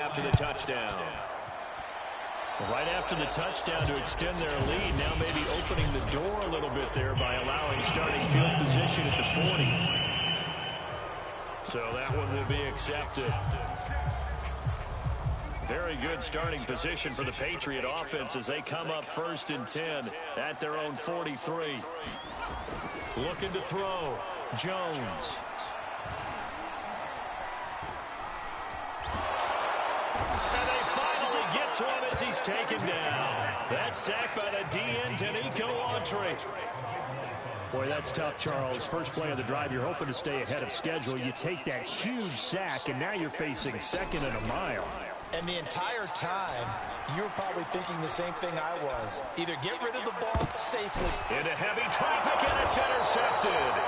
after the touchdown. Right after the touchdown to extend their lead, now maybe opening the door a little bit there by allowing starting field position at the 40. So that one will be accepted. Very good starting position for the Patriot offense as they come up 1st and 10 at their own 43. Looking to throw. Jones. And they finally get to him as he's taken down. That's sacked by the DN, Danico Autry. Boy, that's tough, Charles. First play of the drive, you're hoping to stay ahead of schedule. You take that huge sack, and now you're facing 2nd and a mile. And the entire time, you were probably thinking the same thing I was. Either get rid of the ball safely. Into heavy traffic, and it's intercepted.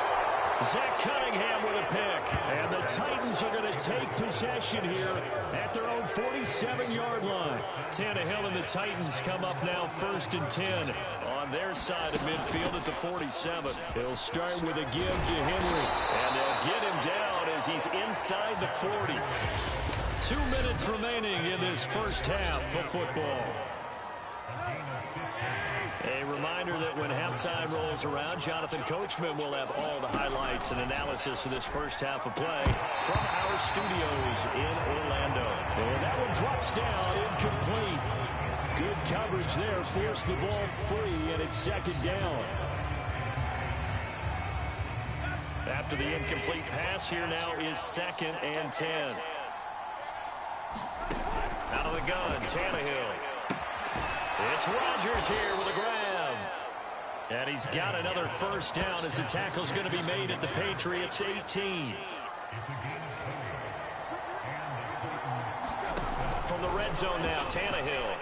Zach Cunningham with a pick. And the Titans are going to take possession here at their own 47-yard line. Tannehill and the Titans come up now 1st and 10 on their side of midfield at the 47. He'll start with a give to Henry. And they'll get him down as he's inside the 40. 2 minutes remaining in this first half of football. A reminder that when halftime rolls around, Jonathan Coachman will have all the highlights and analysis of this first half of play from our studios in Orlando. And that one drops down incomplete. Good coverage there, forced the ball free, and it's 2nd down. After the incomplete pass, here now is 2nd and 10. Out of the gun, Tannehill. It's Rodgers here with a grab. And he's got another first down as the tackle's going to be made at the Patriots 18. From the red zone now, Tannehill.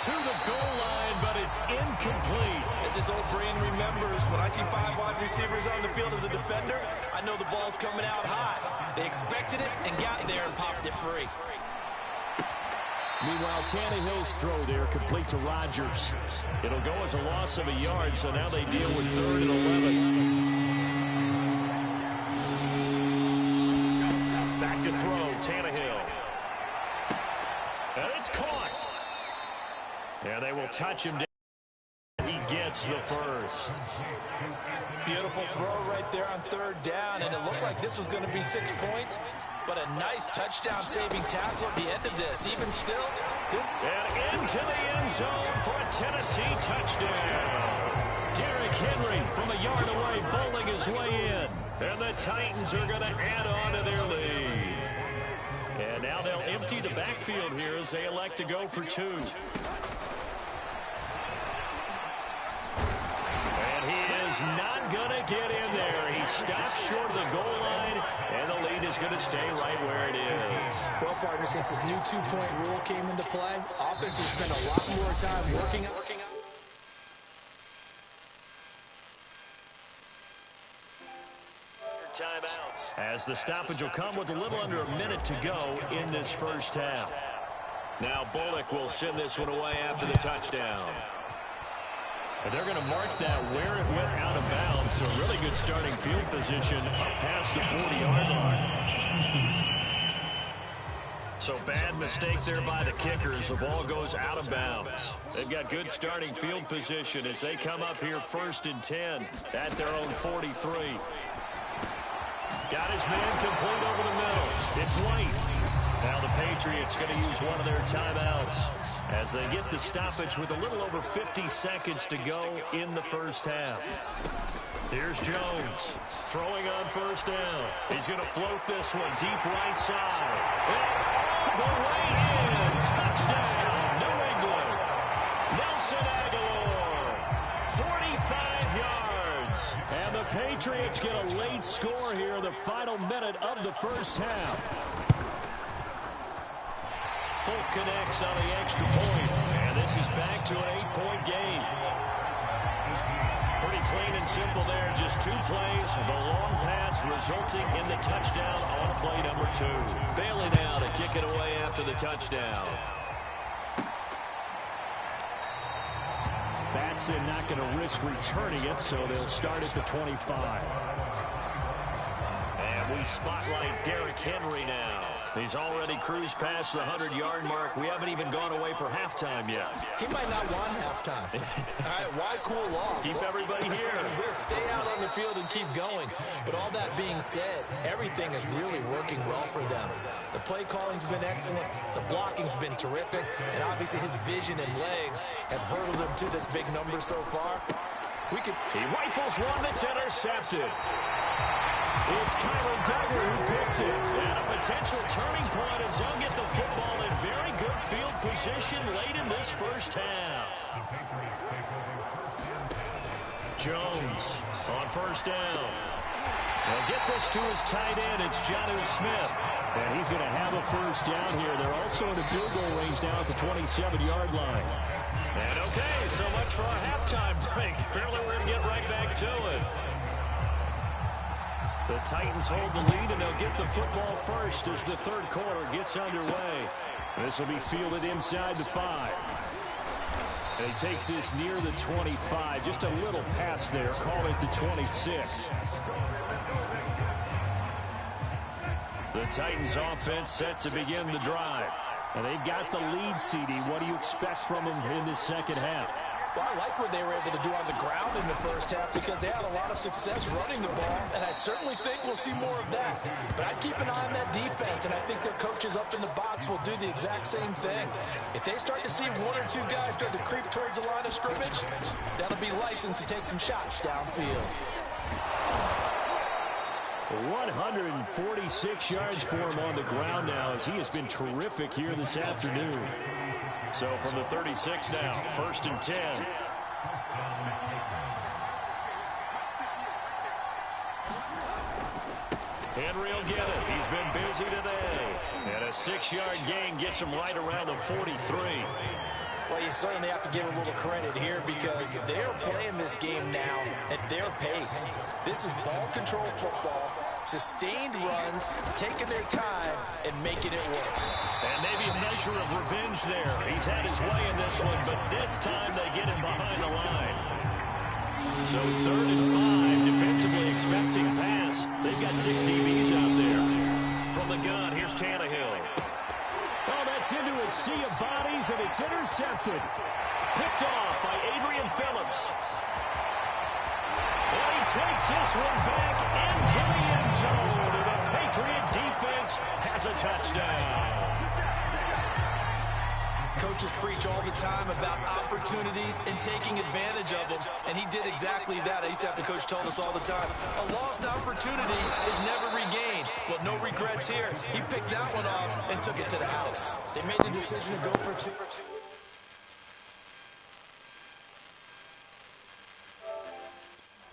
To the goal line, but it's incomplete. As this old brain remembers, when I see 5 wide receivers on the field as a defender, I know the ball's coming out high. They expected it and got there and popped it free. Meanwhile, Tannehill's throw there complete to Rodgers. It'll go as a loss of a yard, so now they deal with 3rd and 11. Back to throw, Tannehill. And it's caught. And they will touch him down. He gets the first. Beautiful throw right there on 3rd down, and it looked like this was going to be 6 points. But a nice touchdown-saving tackle at the end of this. Even still, and into the end zone for a Tennessee touchdown. Derrick Henry from a yard away, bowling his way in. And the Titans are going to add on to their lead. And now they'll empty the backfield here as they elect to go for 2. And he is not going to get in there. He stops short of the goal line, and the lead is going to stay right where it is. Well, partner, since this new 2-point rule came into play, offenses spend a lot more time working on timeouts. As the stoppage will come with a little under a minute to go in this first half. Now Bullock will send this one away after the touchdown. And they're going to mark that where it went out of bounds. So really good starting field position up past the 40-yard line. So bad mistake there by the kickers. The ball goes out of bounds. They've got good starting field position as they come up here 1st and 10 at their own 43. Got his man complete over the middle. It's White. Now the Patriots going to use one of their timeouts as they get the stoppage with a little over 50 seconds to go in the first half. Here's Jones throwing on 1st down. He's going to float this one deep right side. And all the way in. Touchdown, New England. Nelson Aguilar, 45 yards. And the Patriots get a late score here in the final minute of the first half. Folk connects on the extra point, and this is back to an 8-point game. Pretty clean and simple there, just 2 plays. The long pass resulting in the touchdown on play number 2. Bailey now to kick it away after the touchdown. Batson not going to risk returning it, so they'll start at the 25. And we spotlight Derrick Henry now. He's already cruised past the 100-yard mark. We haven't even gone away for halftime yet. He might not want halftime. All right, why cool off? Keep everybody here. Just stay out on the field and keep going. But all that being said, everything is really working well for them. The play calling's been excellent. The blocking's been terrific. And obviously his vision and legs have hurdled him to this big number so far. He rifles one that's intercepted. It's Kyler Duggar who picks it. And a potential turning point as they'll get the football in very good field position late in this first half. Jones on first down. They'll get this to his tight end. It's Jonnu Smith. And he's going to have a first down here. They're also in the field goal range now at the 27-yard line. And okay, so much for our halftime break. Apparently we're going to get right back to it. The Titans hold the lead, and they'll get the football first as the third quarter gets underway. This will be fielded inside the 5. And he takes this near the 25. Just a little pass there. Call it the 26. The Titans offense set to begin the drive. And they've got the lead, CD. What do you expect from them in this second half? Well, I like what they were able to do on the ground in the first half because they had a lot of success running the ball, and I certainly think we'll see more of that. But I'd keep an eye on that defense, and I think their coaches up in the box will do the exact same thing. If they start to see one or two guys start to creep towards the line of scrimmage, that'll be licensed to take some shots downfield. 146 yards for him on the ground now as he has been terrific here this afternoon. So from the 36 now, 1st and 10. Henry will get it. He's been busy today. And a 6-yard gain gets him right around the 43. Well, you certainly have to give a little credit here because they're playing this game now at their pace. This is ball control football, sustained runs, taking their time, and making it work. And maybe a measure of revenge there. He's had his way in this one, but this time they get him behind the line. So 3rd and 5, defensively expecting pass. They've got 6 DBs out there. From the gun, here's Tannehill. Oh, that's into a sea of bodies, and it's intercepted. Picked off by Adrian Phillips. And he takes this one back into the end zone. And the Patriot defense has a touchdown. Coaches preach all the time about opportunities and taking advantage of them, and he did exactly that. I used to have the coach tell us all the time, a lost opportunity is never regained. Well, no regrets here. He picked that one off and took it to the house. They made the decision to go for 2.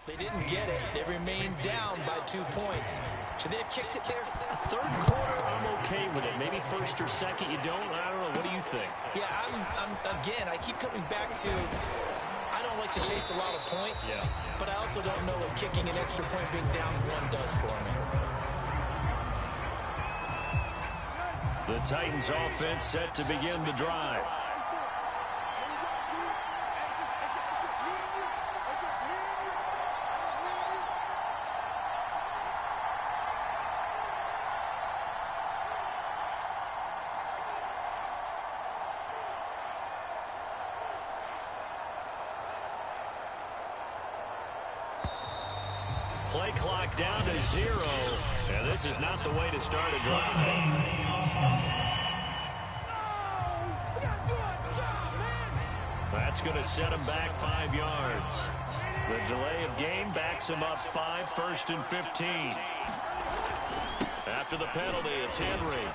They didn't get it. They remained down by 2 points. Should they have kicked it there? Third quarter, I'm okay with it. Maybe first or second, you don't. I don't know. What do you think? Yeah, again, I keep coming back to, I don't like to chase a lot of points, but I also don't know what kicking an extra point being down 1 does for me. The Titans offense set to begin the drive. Play clock down to 0. And this is not the way to start a drive. That's going to set him back 5 yards. The delay of game backs him up 5, 1st and 15. After the penalty, it's Henry.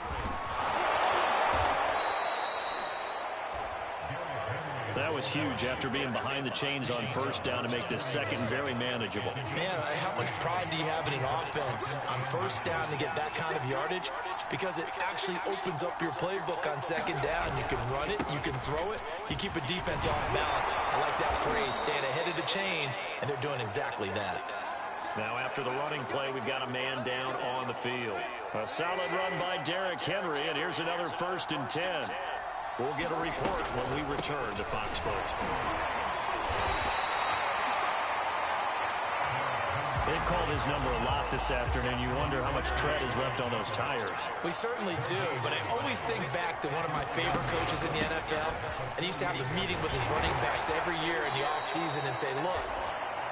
That was huge after being behind the chains on first down to make this second very manageable. Man, how much pride do you have in an offense on first down to get that kind of yardage? Because it actually opens up your playbook on second down. You can run it, you can throw it, you keep a defense off balance. I like that phrase, staying ahead of the chains, and they're doing exactly that. Now after the running play, we've got a man down on the field. A solid run by Derrick Henry, and here's another 1st and 10. We'll get a report when we return to Fox Sports. They've called his number a lot this afternoon. You wonder how much tread is left on those tires. We certainly do, but I always think back to one of my favorite coaches in the NFL, and he used to have a meeting with his running backs every year in the offseason and say, look,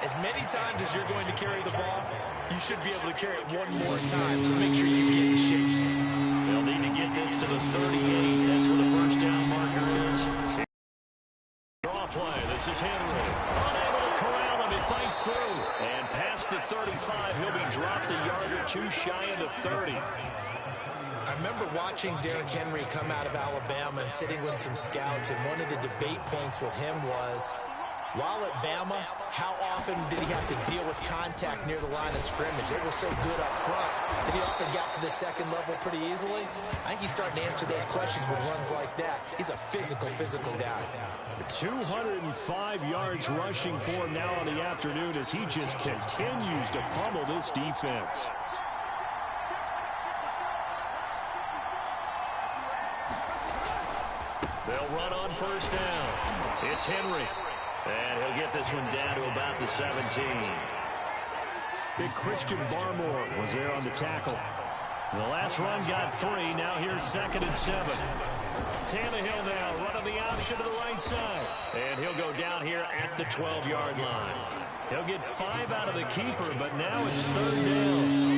as many times as you're going to carry the ball, you should be able to carry it one more time, so make sure you get in shape. They'll need to get this to the 38. That's where the first down marker is. Draw play. This is Henry. Unable to corral him. He fights through. And past the 35, he'll be dropped a yard or two shy of the 30. I remember watching Derrick Henry come out of Alabama and sitting with some scouts, and one of the debate points with him was, while at Bama, how often did he have to deal with contact near the line of scrimmage? They were so good up front that he often got to the second level pretty easily. I think he's starting to answer those questions with runs like that. He's a physical guy. 205 yards rushing for him now on the afternoon as he just continues to pummel this defense. They'll run on first down. It's Henry. And he'll get this one down to about the 17. Big Christian Barmore was there on the tackle. The last run got 3. Now here's 2nd and 7. Tannehill now running the option to the right side. And he'll go down here at the 12-yard line. He'll get 5 out of the keeper, but now it's 3rd down.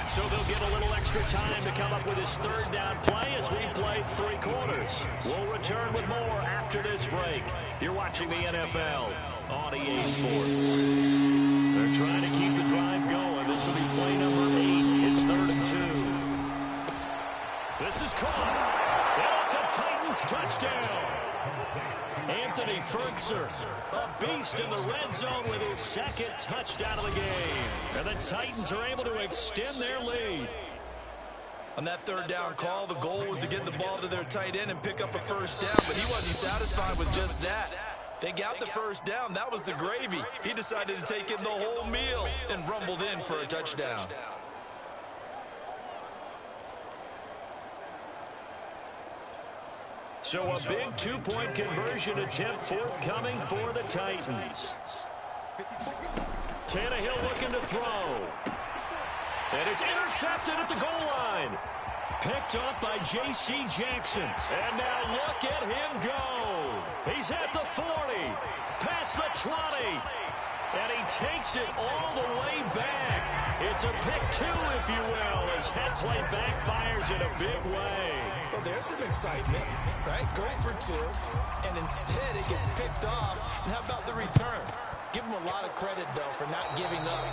So they'll get a little extra time to come up with his 3rd down play as we played 3 quarters. We'll return with more after this break. You're watching the NFL on EA Sports. They're trying to keep the drive going. This will be play number 8. It's 3rd and 2. This is caught. And it's a Titans touchdown. Anthony Ferguson, a beast in the red zone with his 2nd touchdown of the game. And the Titans are able to extend their lead. On that 3rd down call, the goal was to get the ball to their tight end and pick up a first down, but he wasn't satisfied with just that. They got the first down. That was the gravy. He decided to take in the whole meal and rumbled in for a touchdown. So a big 2-point conversion attempt forthcoming for the Titans. Tannehill looking to throw. And it's intercepted at the goal line. Picked up by J.C. Jackson. And now look at him go. He's at the 40. Past the 20. And he takes it all the way back. It's a pick 2, if you will, as head play backfires in a big way. Well, there's some excitement, right? Go for 2, and instead it gets picked off. And how about the return? Give him a lot of credit, though, for not giving up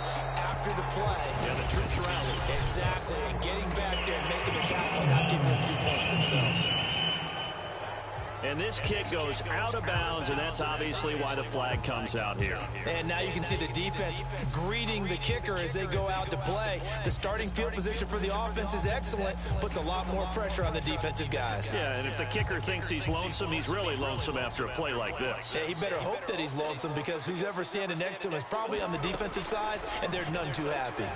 after the play. Yeah, the troops rallied. Exactly, and getting back there and making the tackle and not giving them 2 points themselves. And this kick goes out of bounds, and that's obviously why the flag comes out here. And now you can see the defense greeting the kicker as they go out to play. The starting field position for the offense is excellent, puts a lot more pressure on the defensive guys. Yeah, and if the kicker thinks he's lonesome, he's really lonesome after a play like this. Yeah, he better hope that he's lonesome, because who's ever standing next to him is probably on the defensive side, and they're none too happy.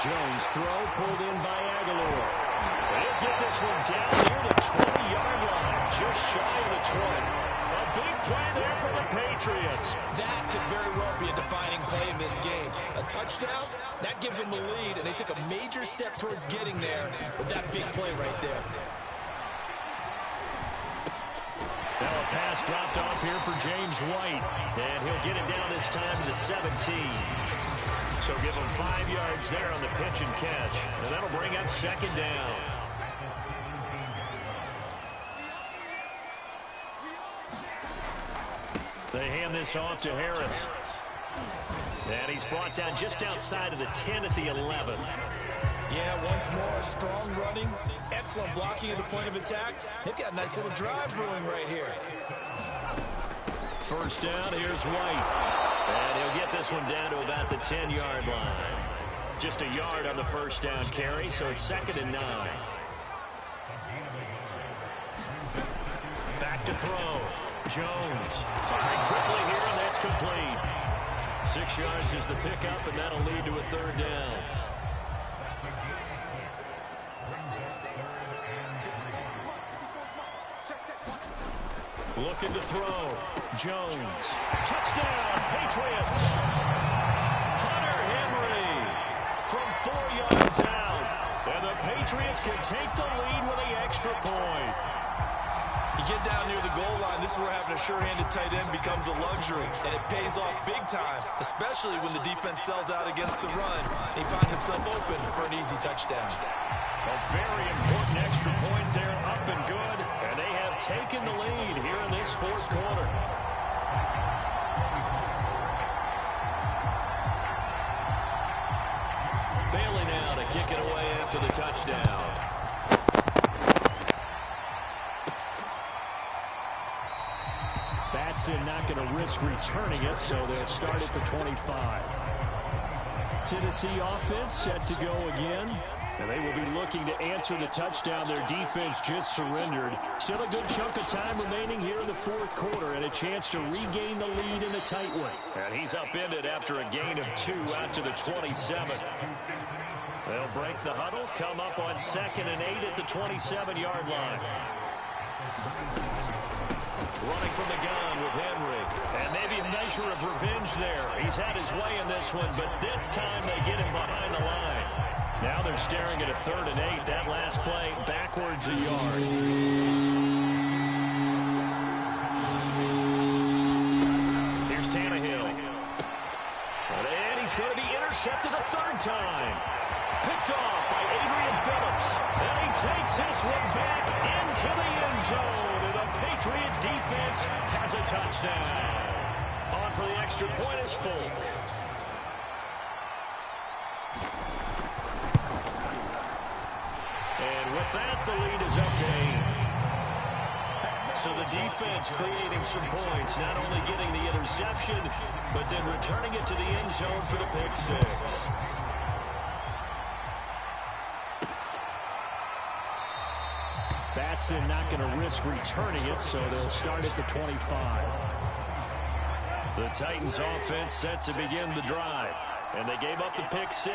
Jones throw pulled in by Aguilar. They'll get this one down near the 20-yard line, just shy of the 20. A big play there for the Patriots. That could very well be a defining play in this game. A touchdown, that gives them the lead, and they took a major step towards getting there with that big play right there. Now a pass dropped off here for James White, and he'll get it down this time to the 17. So give him 5 yards there on the pitch and catch, and that'll bring up 2nd down. They hand this off to Harris. And he's brought down just outside of the 10 at the 11. Yeah, once more, strong running, excellent blocking at the point of attack. They've got a nice little drive brewing right here. First down, here's White. And he'll get this one down to about the 10-yard line. Just a yard on the first down carry, so it's 2nd and 9. Back to throw. Jones firing quickly here, and that's complete. 6 yards is the pickup, and that'll lead to a 3rd down. Looking to throw. Jones. Touchdown, Patriots. Hunter Henry from 4 yards out. And the Patriots can take the lead with an extra point. You get down near the goal line, this is where having a sure-handed tight end becomes a luxury, and it pays off big time, especially when the defense sells out against the run. He finds himself open for an easy touchdown. A very important extra point there, up and good, and they have taken the lead here in this fourth quarter. Bailey now to kick it away after the touchdown. Batson not going to risk returning it, so they'll start at the 25. Tennessee offense set to go again. And they will be looking to answer the touchdown their defense just surrendered. Still a good chunk of time remaining here in the fourth quarter and a chance to regain the lead in a tight one. And he's upended after a gain of 2 out to the 27. They'll break the huddle, come up on 2nd and 8 at the 27-yard line. Running from the gun with Henry. And maybe a measure of revenge there. He's had his way in this one, but this time they get him behind the line. Now they're staring at a 3rd and 8. That last play backwards a yard. Here's Tannehill. And he's going to be intercepted a 3rd time. Picked off by Adrian Phillips. And he takes this one back into the end zone. And the Patriot defense has a touchdown. On for the extra point is Folk. And with that, the lead is up to 8. So the defense creating some points, not only getting the interception, but then returning it to the end zone for the pick 6. Batson not going to risk returning it, so they'll start at the 25. The Titans offense set to begin the drive. And they gave up the pick 6,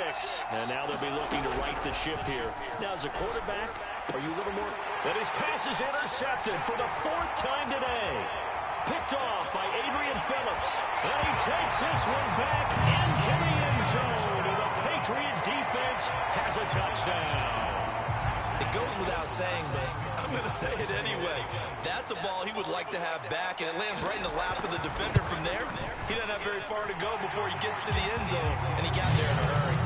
and now they'll be looking to right the ship here. Now, as a quarterback, are you a little more? And his pass is intercepted for the 4th time today. Picked off by Adrian Phillips. And he takes this one back into the end zone. And the Patriot defense has a touchdown. It goes without saying, but I'm going to say it anyway. That's a ball he would like to have back, and it lands right in the lap of the defender from there. He doesn't have very far to go before he gets to the end zone, and he got there in a hurry.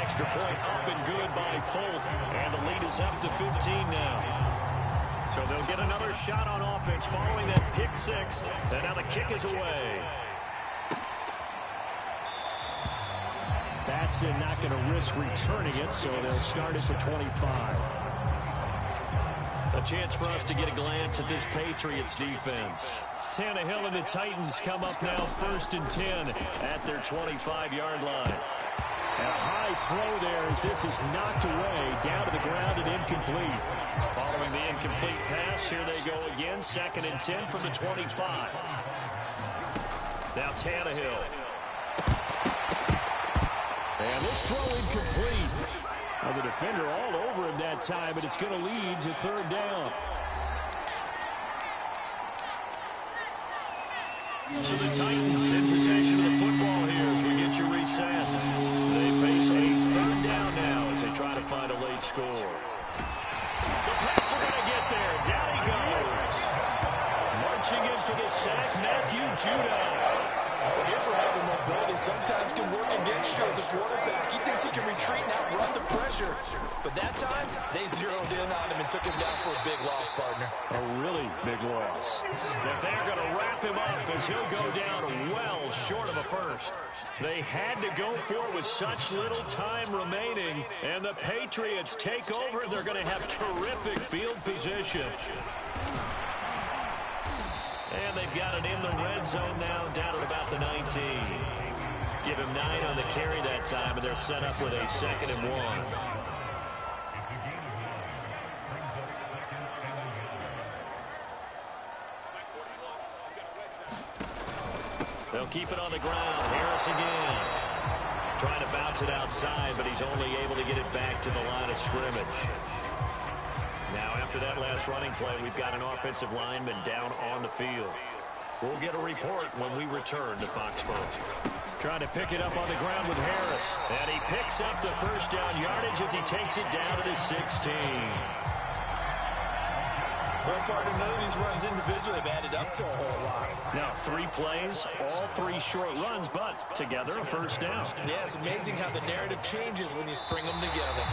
Extra point up and good by Folk, and the lead is up to 15 now. So they'll get another shot on offense following that pick 6, and now the kick is away. Batson not going to risk returning it, so they'll start at the 25. A chance for us to get a glance at this Patriots defense. Tannehill and the Titans come up now 1st and 10 at their 25-yard line. And a high throw there as this is knocked away, down to the ground and incomplete. Following the incomplete pass, here they go again, 2nd and 10 from the 25. Now Tannehill. And this throw incomplete. Well, the defender all over him that time, but it's going to lead to 3rd down. So the Titans in possession of the football here as we get you reset. They face a 3rd down now as they try to find a late score. The Pats are going to get there. Down he goes. Marching in for the sack, Matthew Judah. Here's where having mobility sometimes can work against you as a quarterback. He thinks he can retreat and outrun the pressure. But that time, they zeroed in on him and took him down for a big loss, partner. A really big loss. But they're going to wrap him up as he'll go down well short of a first. They had to go for it with such little time remaining. And the Patriots take over, and they're going to have terrific field position. And they've got it in the red zone now, down at about the 19. Give him 9 on the carry that time, and they're set up with a 2nd and 1. They'll keep it on the ground. Harris again. Trying to bounce it outside, but he's only able to get it back to the line of scrimmage. Now, after that last running play, we've got an offensive lineman down on the field. We'll get a report when we return to Foxborough. Trying to pick it up on the ground with Harris. And he picks up the first down yardage as he takes it down to the 16. Well, partner, none of these runs individually have added up to a whole lot. Now, 3 plays, all 3 short runs, but together a first down. Yeah, it's amazing how the narrative changes when you string them together.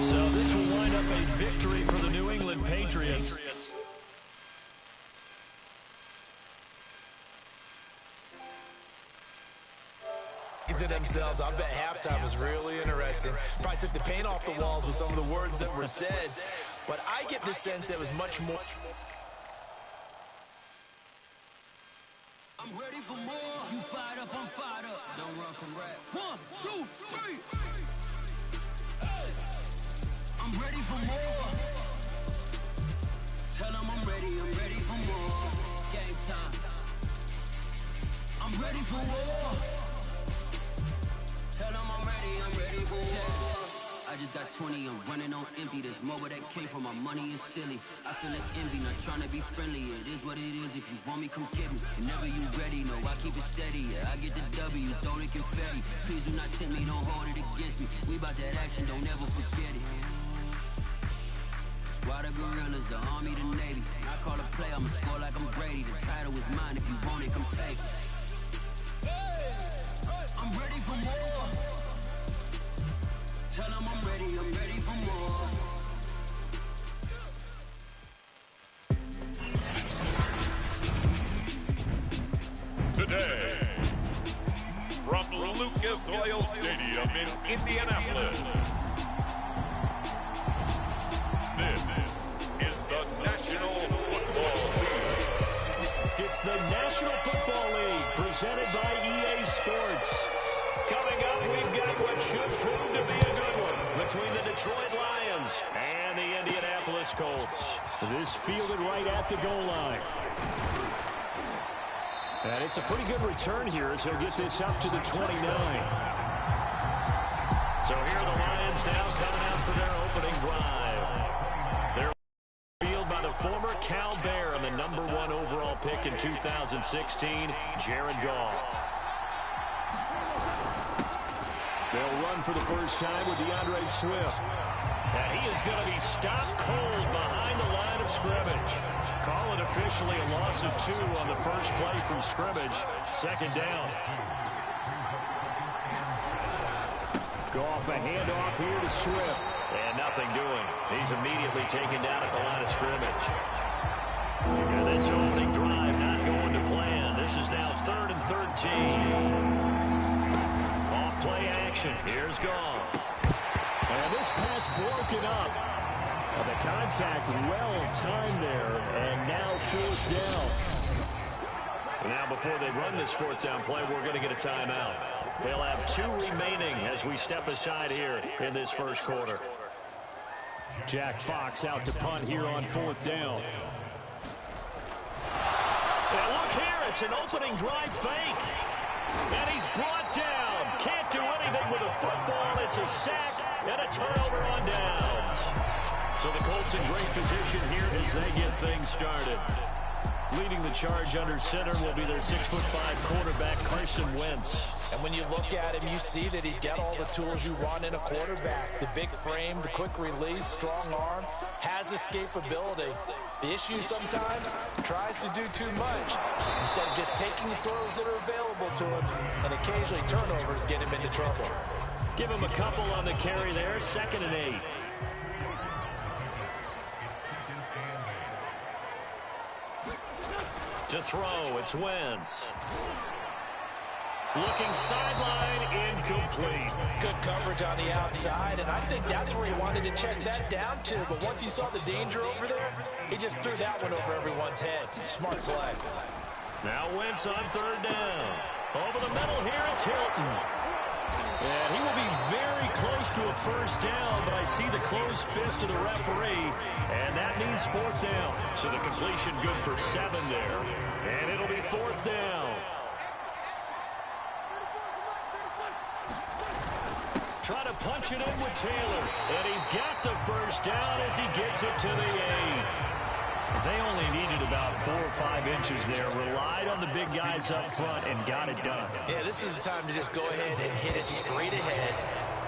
So this will wind up a victory for the New England Patriots. To themselves, I bet halftime was really interesting. Probably took the paint off the walls with some of the words that were said, but I get the sense it was much more. I'm ready for more. You fired up, I'm fired up. Don't run from rap. 1, 2, 3. Hey. I'm ready for more. Tell them I'm ready for more. Game time. I'm ready for war. Tell them I'm ready for war. I just got 20, I'm running on empty. There's more where that came from, my money is silly. I feel like envy, not trying to be friendly. It is what it is, if you want me, come get me. Whenever you ready, no, I keep it steady. Yeah, I get the W, throw the confetti. Please do not tempt me, don't hold it against me. We about that action, don't ever forget it. Squad of gorillas, the army, the navy. I call a play, I'ma score like I'm Brady. The title is mine, if you want it, come take it. I'm ready for more. Tell them I'm ready for more. Today, from Lucas Oil Stadium in Indianapolis, this is the National Football League. It's the National Football League presented by EA Sports. Coming up, we've got what should prove to be a good one between the Detroit Lions and the Indianapolis Colts. This fielded right at the goal line. And it's a pretty good return here as he'll get this up to the 29. So here are the Lions now coming out for their opening drive. They're fielded by the former Cal Bear and the #1 overall pick in 2016, Jared Goff. They'll run for the first time with DeAndre Swift. And he is going to be stopped cold behind the line of scrimmage. Call it officially a loss of 2 on the first play from scrimmage. Second down. Goff, a handoff here to Swift. And nothing doing. He's immediately taken down at the line of scrimmage. And this opening drive not going to plan. This is now 3rd and 13. Play action. Here's Goff. And this pass broken up. The contact well timed there. And now 4th down. Now before they run this 4th down play, we're going to get a timeout. They'll have 2 remaining as we step aside here in this first quarter. Jack Fox out to punt here on 4th down. Now look here. It's an opening drive fake. And he's brought down. Can't do anything with a football. It's a sack and a turnover on downs. So the Colts in great position here as they get things started. Leading the charge under center will be their 6'5" quarterback, Carson Wentz. And when you look at him, you see that he's got all the tools you want in a quarterback. The big frame, the quick release, strong arm, has escapability. The issue sometimes, tries to do too much instead of just taking the throws that are available to him, and occasionally turnovers get him into trouble. Give him a couple on the carry there, 2nd and 8. To throw, it's Wentz. Looking sideline, incomplete. Good coverage on the outside, and I think that's where he wanted to check that down to. But once he saw the danger over there, he just threw that one over everyone's head. Smart play. Now Wentz on 3rd down. Over the middle here, it's Hilton. And he will be very close to a first down, but I see the closed fist of the referee, and that means 4th down. So the completion good for 7 there, and it'll be 4th down. trying to punch it in with Taylor. And he's got the first down as he gets it to the 8. They only needed about 4 or 5 inches there. Relied on the big guys up front and got it done. Yeah, this is the time to just go ahead and hit it straight ahead.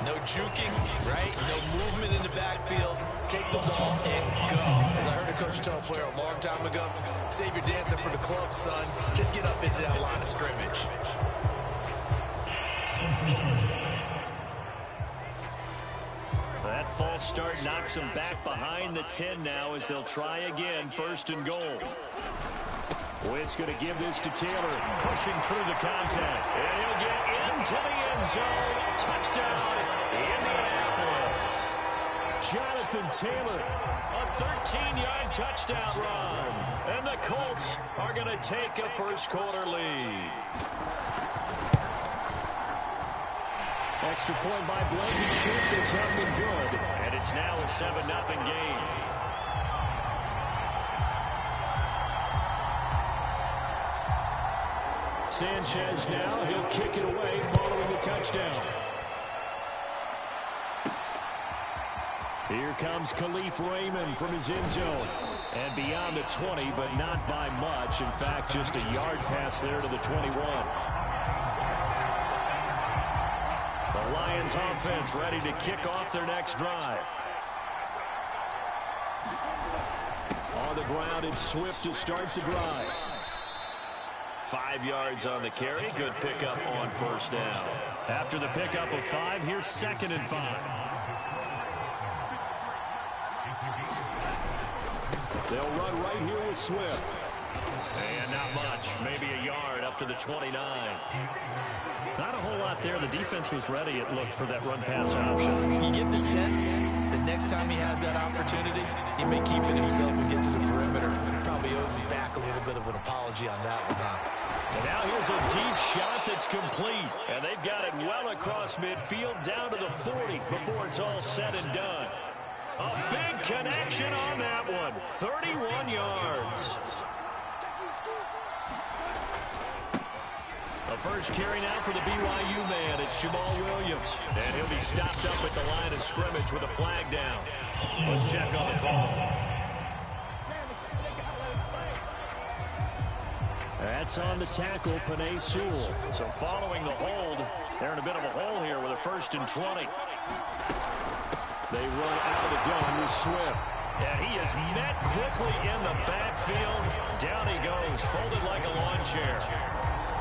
No juking, right? No movement in the backfield. Take the ball and go. As I heard a coach tell a player a long time ago, save your dancing for the club, son. Just get up into that line of scrimmage. That false start knocks them back behind the 10 now as they'll try again, 1st and goal. Witt's going to give this to Taylor, pushing through the contact. And he'll get into the end zone. Touchdown, Indianapolis. Jonathan Taylor, a 13-yard touchdown run. And the Colts are going to take a first-quarter lead. Extra point by Blankenship is up and good. And it's now a 7-0 game. Sanchez now, he'll kick it away following the touchdown. Here comes Khalif Raymond from his end zone. And beyond the 20, but not by much. In fact, just a yard pass there to the 21. The Lions offense ready to kick off their next drive. On the ground, it's Swift to start the drive. 5 yards on the carry. Good pickup on 1st down. After the pickup of 5, here's 2nd and 5. They'll run right here with Swift. And not much. Maybe a yard up to the 29. Not a whole lot there. The defense was ready, it looked, for that run-pass option. You get the sense that next time he has that opportunity, he may keep it himself and get to the perimeter. Probably owes him back a little bit of an apology on that one, huh? And now here's a deep shot that's complete. And they've got it well across midfield down to the 40 before it's all said and done. A big connection on that one. 31 yards. The first carry now for the BYU man. It's Jamal Williams. And he'll be stopped up at the line of scrimmage with a flag down. Let's check on the call. That's on the tackle, Penei Sewell. So following the hold, they're in a bit of a hole here with a 1st and 20. They run out of the gun with Swift. And he is met quickly in the backfield. Down he goes, folded like a lawn chair.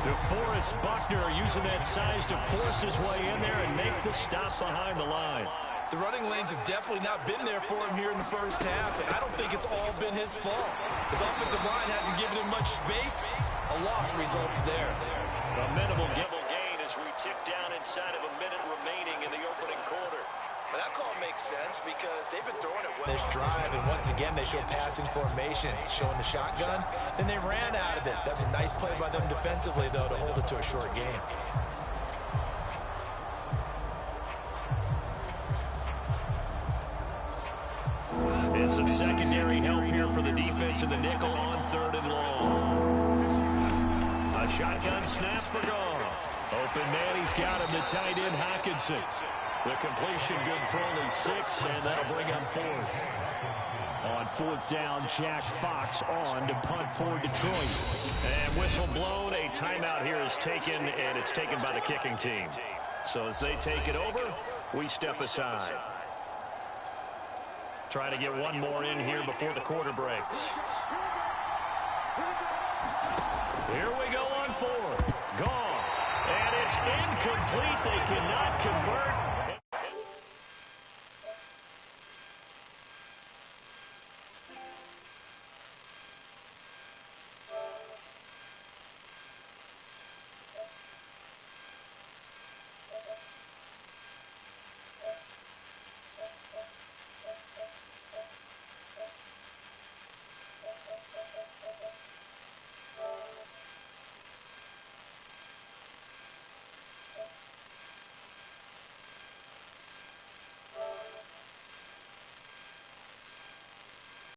DeForest Buckner using that size to force his way in there and make the stop behind the line. The running lanes have definitely not been there for him here in the first half, and I don't think it's all been his fault. His offensive line hasn't given him much space. A loss results there. A minimal gain as we tick down inside of a minute remaining in the opening quarter. But that call makes sense because they've been throwing it well this drive, and once again they show passing formation, showing the shotgun. Then they ran out of it. That's a nice play by them defensively, though, to hold it to a short game. And some secondary help here for the defense in the nickel on 3rd and long. A shotgun snap for Goff. Open man, he's got him, the tight end Hockenson. The completion good for only 6, and that'll bring up 4th. On 4th down, Jack Fox on to punt for Detroit. And whistle blown, a timeout here is taken, and it's taken by the kicking team. So as they take it over, we step aside. Try to get one more in here before the quarter breaks. Here we go on 4th. Goff. And it's incomplete. They cannot convert.